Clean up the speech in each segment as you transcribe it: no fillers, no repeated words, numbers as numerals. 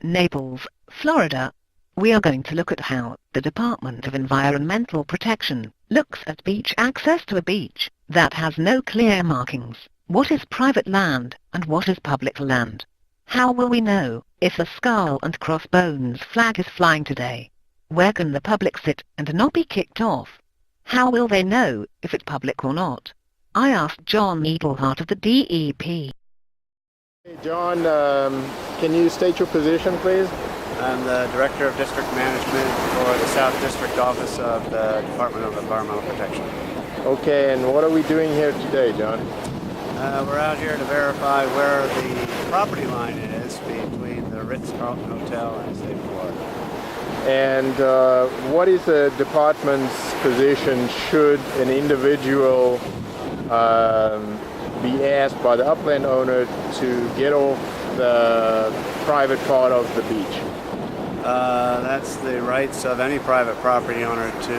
Naples, Florida. We are going to look at how the Department of Environmental Protection looks at beach access to a beach that has no clear markings. What is private land and what is public land? How will we know if the skull and crossbones flag is flying today? Where can the public sit and not be kicked off? How will they know if it's public or not? I asked John Eaglehart of the DEP. Hey John, can you state your position, please? I'm the Director of District Management for the South District Office of the Department of Environmental Protection. Okay, and what are we doing here today, John? We're out here to verify where the property line is between the Ritz-Carlton Hotel and State Florida. And what is the department's position should an individual be asked by the upland owner to get off the private part of the beach? That's the rights of any private property owner to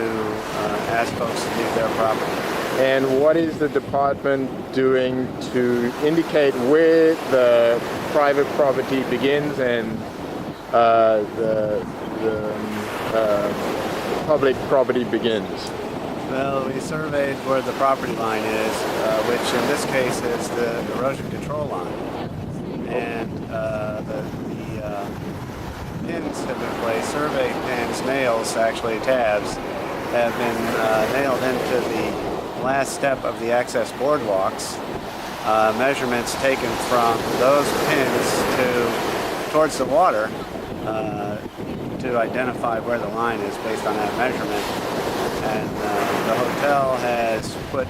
ask folks to leave their property. And what is the department doing to indicate where the private property begins and the public property begins? Well, we surveyed where the property line is, which in this case is the erosion control line. And the pins have been placed, survey pins, nails, actually tabs, have been nailed into the last step of the access boardwalks. Measurements taken from those pins towards the water to identify where the line is based on that measurement. And the hotel has put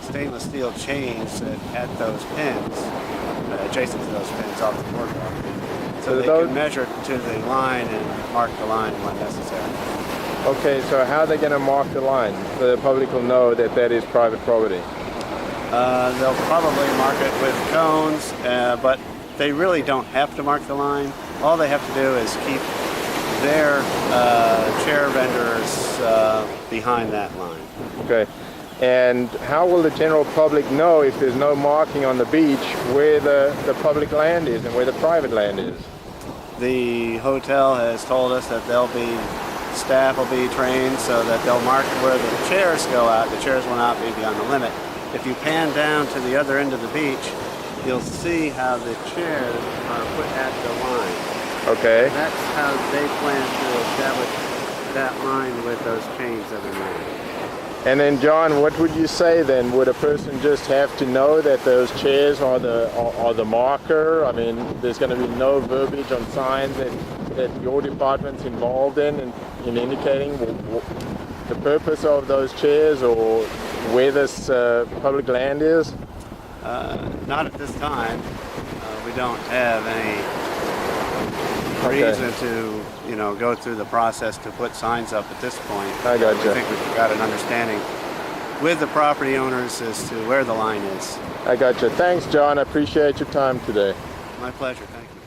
stainless steel chains at those pins, adjacent to those pins off the boardwalk, so they can measure to the line and mark the line when necessary. Okay, so how are they going to mark the line so the public will know that that is private property? They'll probably mark it with cones, but they really don't have to mark the line. All they have to do is keep their chair vendors behind that line. Okay. And how will the general public know if there's no marking on the beach where the public land is and where the private land is? The hotel has told us that staff will be trained so that they'll mark where the chairs go out. The chairs will not be beyond the limit. If you pan down to the other end of the beach, you'll see how the chairs are put at the line. Okay. That's how they plan to establish that line with those chains that are made. And then, John, what would you say then? Would a person just have to know that those chairs are the marker? I mean, there's going to be no verbiage on signs that your department's involved in indicating the purpose of those chairs or where this public land is? Not at this time. We don't have any reason to, go through the process to put signs up at this point. I gotcha. I think we've got an understanding with the property owners as to where the line is. I gotcha. Thanks, John. I appreciate your time today. My pleasure. Thank you.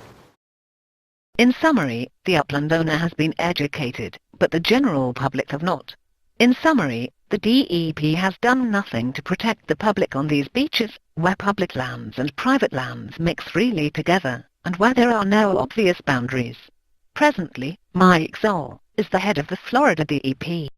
In summary, the upland owner has been educated, but the general public have not. In summary, the DEP has done nothing to protect the public on these beaches, where public lands and private lands mix freely together, and where there are no obvious boundaries. Presently, Mike Zoll is the head of the Florida DEP.